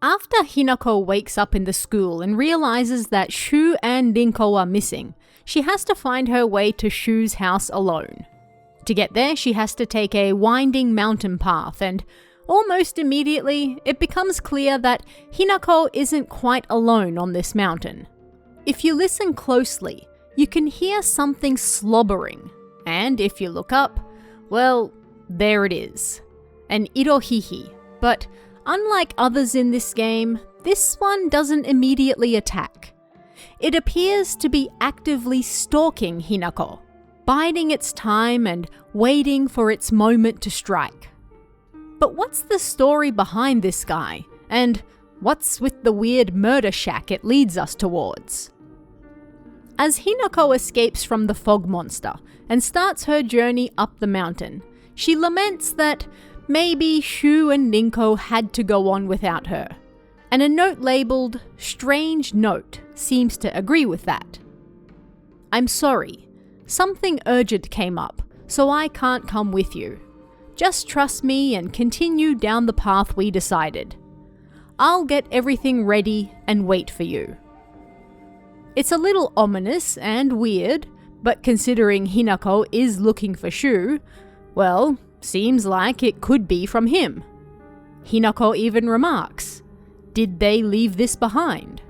After Hinako wakes up in the school and realizes that Shu and Rinko are missing, she has to find her way to Shu's house alone. To get there, she has to take a winding mountain path, and almost immediately, it becomes clear that Hinako isn't quite alone on this mountain. If you listen closely, you can hear something slobbering, and if you look up, well, there it is. An Irohihi, but unlike others in this game, this one doesn't immediately attack. It appears to be actively stalking Hinako, biding its time and waiting for its moment to strike. But what's the story behind this guy, and what's with the weird murder shack it leads us towards? As Hinako escapes from the fog monster and starts her journey up the mountain, she laments that maybe Shu and Rinko had to go on without her, and a note labelled "Strange Note" seems to agree with that. "I'm sorry, something urgent came up, so I can't come with you. Just trust me and continue down the path we decided. I'll get everything ready and wait for you." It's a little ominous and weird, but considering Hinako is looking for Shu, well, seems like it could be from him. Hinako even remarks, "Did they leave this behind?"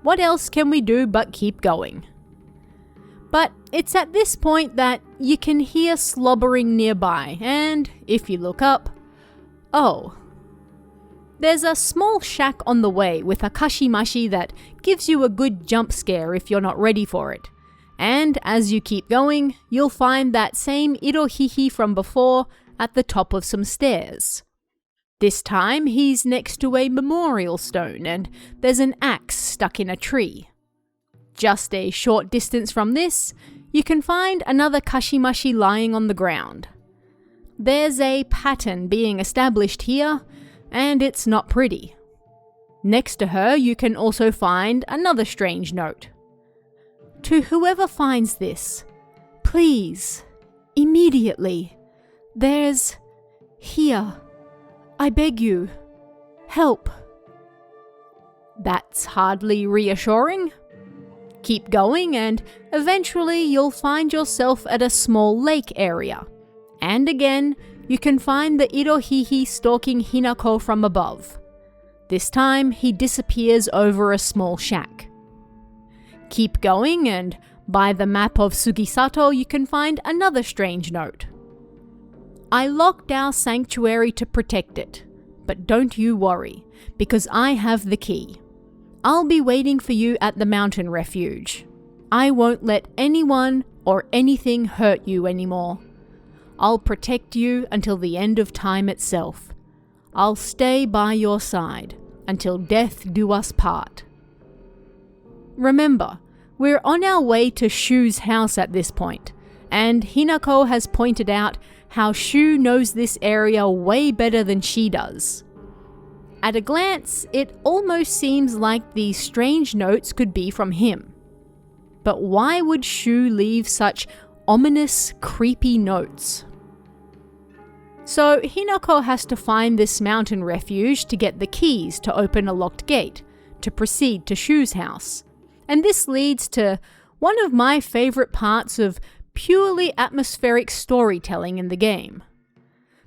What else can we do but keep going? But it's at this point that you can hear slobbering nearby, and if you look up, oh. There's a small shack on the way with a Kashimashi that gives you a good jump scare if you're not ready for it. And as you keep going, you'll find that same Irohihi from before at the top of some stairs. This time he's next to a memorial stone and there's an axe stuck in a tree. Just a short distance from this, you can find another Kashimashi lying on the ground. There's a pattern being established here, and it's not pretty. Next to her, you can also find another strange note. "To whoever finds this, please, immediately, there's here. I beg you, help." That's hardly reassuring. Keep going and eventually you'll find yourself at a small lake area. And again, you can find the Irohihi stalking Hinako from above. This time, he disappears over a small shack. Keep going and by the map of Sugisato you can find another strange note. "I locked our sanctuary to protect it, but don't you worry, because I have the key. I'll be waiting for you at the mountain refuge. I won't let anyone or anything hurt you anymore. I'll protect you until the end of time itself. I'll stay by your side until death do us part." Remember, we're on our way to Shu's house at this point, and Hinako has pointed out how Shu knows this area way better than she does. At a glance, it almost seems like these strange notes could be from him. But why would Shu leave such ominous, creepy notes? So Hinako has to find this mountain refuge to get the keys to open a locked gate, to proceed to Shu's house. And this leads to one of my favourite parts of purely atmospheric storytelling in the game.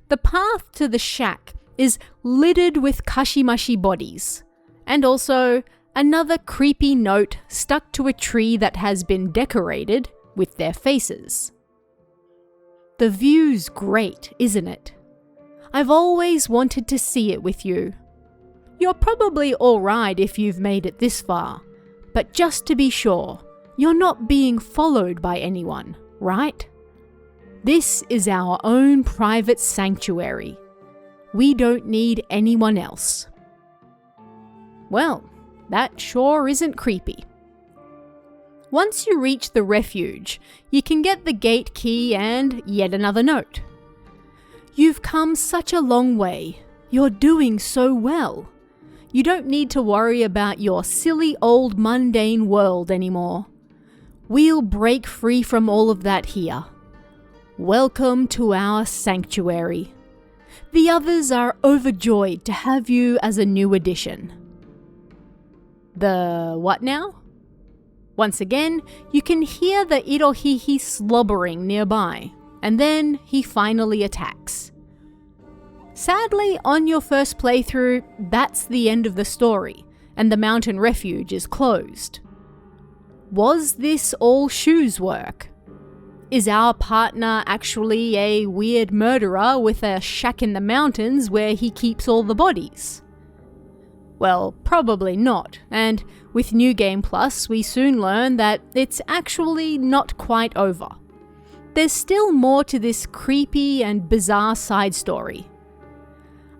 The path to the shack is littered with Kashimashi bodies, and also another creepy note stuck to a tree that has been decorated with their faces. The view's great, isn't it? I've always wanted to see it with you. You're probably alright if you've made it this far, but just to be sure, you're not being followed by anyone, right? This is our own private sanctuary. We don't need anyone else. Well, that sure isn't creepy. Once you reach the refuge, you can get the gate key and yet another note. "You've come such a long way. You're doing so well. You don't need to worry about your silly old mundane world anymore. We'll break free from all of that here. Welcome to our sanctuary. The others are overjoyed to have you as a new addition. The what now? Once again, you can hear the Irohihi slobbering nearby, and then he finally attacks. Sadly, on your first playthrough, that's the end of the story, and the mountain refuge is closed. Was this all Shu's work? Is our partner actually a weird murderer with a shack in the mountains where he keeps all the bodies? Well, probably not, and with New Game Plus, we soon learn that it's actually not quite over. There's still more to this creepy and bizarre side story.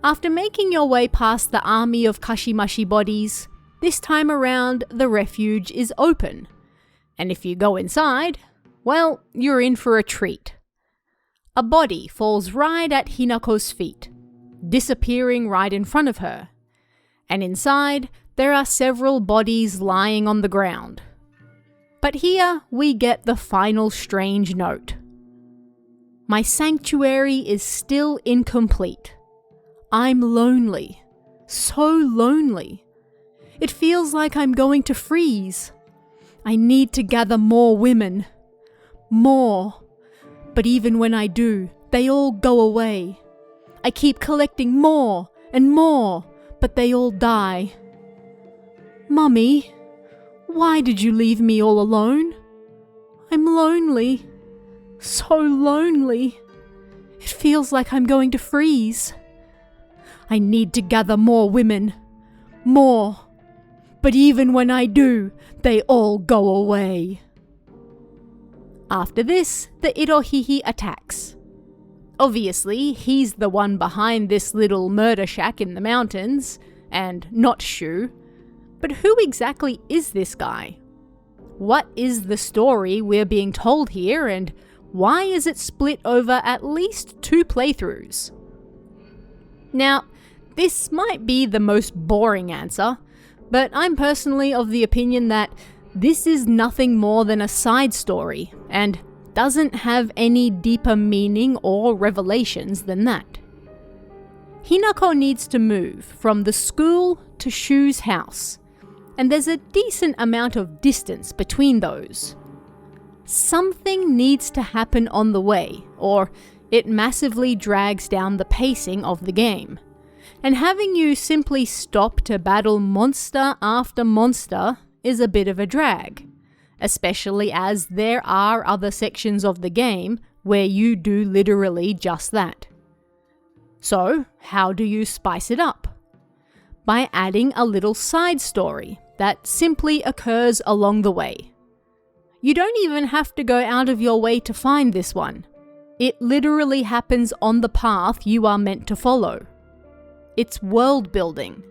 After making your way past the army of Kashimashi bodies, this time around the refuge is open. And if you go inside, well, you're in for a treat. A body falls right at Hinako's feet, disappearing right in front of her. And inside, there are several bodies lying on the ground. But here we get the final strange note. My sanctuary is still incomplete. I'm lonely. So lonely. It feels like I'm going to freeze. I need to gather more women. More. But even when I do, they all go away. I keep collecting more and more, but they all die. Mummy, why did you leave me all alone? I'm lonely. So lonely. It feels like I'm going to freeze. I need to gather more women. More. But even when I do, they all go away. After this, the Irohihi attacks. Obviously, he's the one behind this little murder shack in the mountains, and not Shu. But who exactly is this guy? What is the story we're being told here, and why is it split over at least 2 playthroughs? Now, this might be the most boring answer, but I'm personally of the opinion that this is nothing more than a side story, and doesn't have any deeper meaning or revelations than that. Hinako needs to move from the school to Shu's house, and there's a decent amount of distance between those. Something needs to happen on the way, or it massively drags down the pacing of the game. And having you simply stop to battle monster after monster is a bit of a drag, especially as there are other sections of the game where you do literally just that. So, how do you spice it up? By adding a little side story that simply occurs along the way. You don't even have to go out of your way to find this one. It literally happens on the path you are meant to follow. It's world building,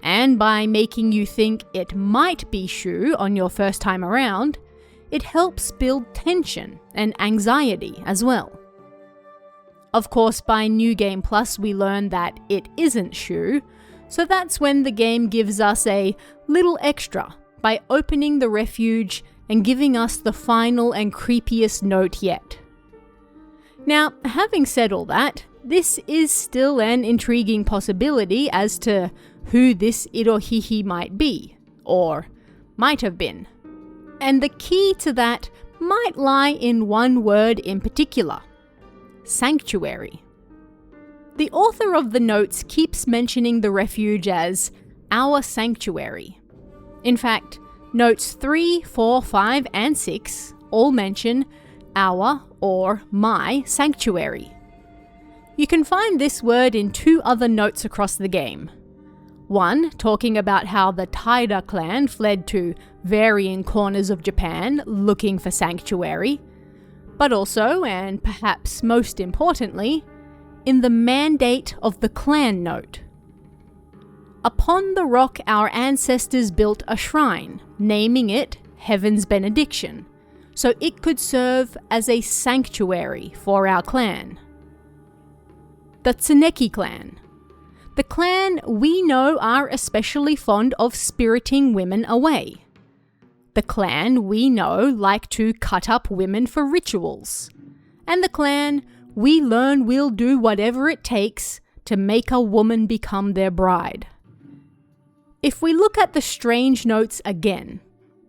and by making you think it might be Shu on your first time around, it helps build tension and anxiety as well. Of course, by New Game Plus we learn that it isn't Shu, so that's when the game gives us a little extra by opening the refuge and giving us the final and creepiest note yet. Now, having said all that, this is still an intriguing possibility as to who this Irohihi might be, or might have been. And the key to that might lie in one word in particular: sanctuary. The author of the notes keeps mentioning the refuge as our sanctuary. In fact, notes 3, 4, 5, and 6 all mention our or my sanctuary. You can find this word in 2 other notes across the game. One talking about how the Taira clan fled to varying corners of Japan looking for sanctuary, but also, and perhaps most importantly, in the mandate of the clan note. Upon the rock our ancestors built a shrine, naming it Heaven's Benediction, so it could serve as a sanctuary for our clan. The Tsuneki clan. The clan we know are especially fond of spiriting women away. The clan we know like to cut up women for rituals. And the clan we learn will do whatever it takes to make a woman become their bride. If we look at the strange notes again,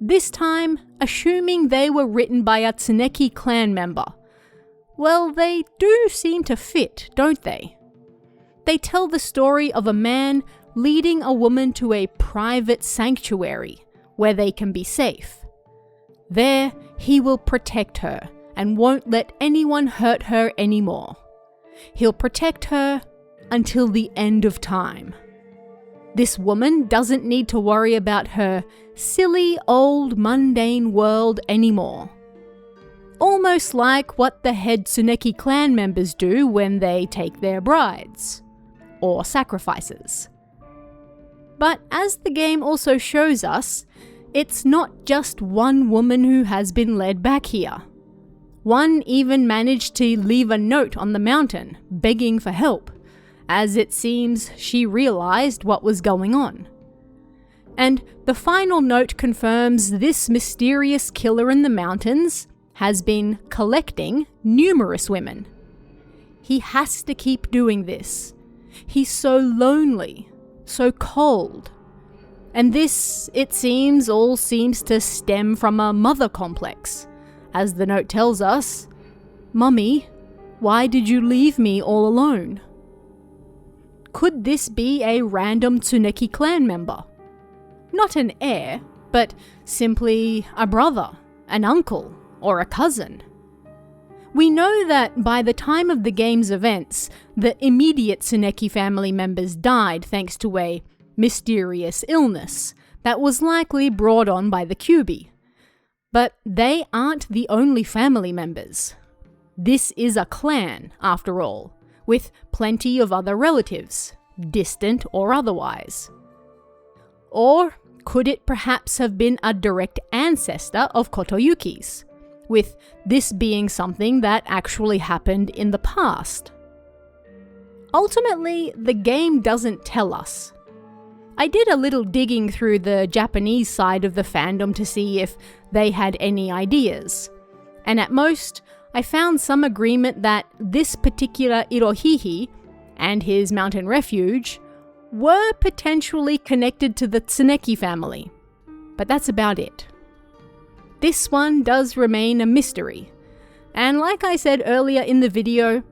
this time assuming they were written by a Tsuneki clan member, well, they do seem to fit, don't they? They tell the story of a man leading a woman to a private sanctuary where they can be safe. There, he will protect her and won't let anyone hurt her anymore. He'll protect her until the end of time. This woman doesn't need to worry about her silly old mundane world anymore. Almost like what the head Tsuneki clan members do when they take their brides, or sacrifices. But as the game also shows us, it's not just one woman who has been led back here. One even managed to leave a note on the mountain, begging for help, as it seems she realized what was going on. And the final note confirms this mysterious killer in the mountains has been collecting numerous women. He has to keep doing this. He's so lonely, so cold. And this, it seems, all seems to stem from a mother complex. As the note tells us, "Mummy, why did you leave me all alone?" Could this be a random Tsuneki clan member? Not an heir, but simply a brother, an uncle, or a cousin. We know that by the time of the game's events, the immediate Tsuneki family members died thanks to a mysterious illness that was likely brought on by the Kyuubi. But they aren't the only family members. This is a clan, after all, with plenty of other relatives, distant or otherwise. Or could it perhaps have been a direct ancestor of Kotoyuki's, with this being something that actually happened in the past? Ultimately, the game doesn't tell us. I did a little digging through the Japanese side of the fandom to see if they had any ideas, and at most, I found some agreement that this particular Irohihi and his mountain refuge were potentially connected to the Tsuneki family, but that's about it. This one does remain a mystery, and like I said earlier in the video,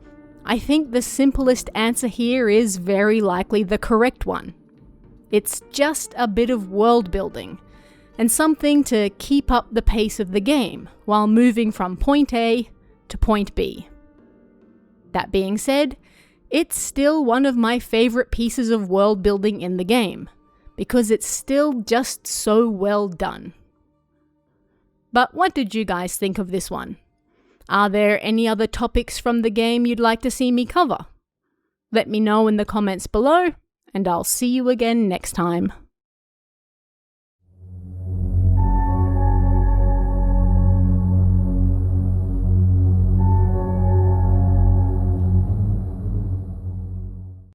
I think the simplest answer here is very likely the correct one. It's just a bit of world building, and something to keep up the pace of the game while moving from point A to point B. That being said, it's still one of my favorite pieces of world building in the game, because it's still just so well done. But what did you guys think of this one? Are there any other topics from the game you'd like to see me cover? Let me know in the comments below, and I'll see you again next time.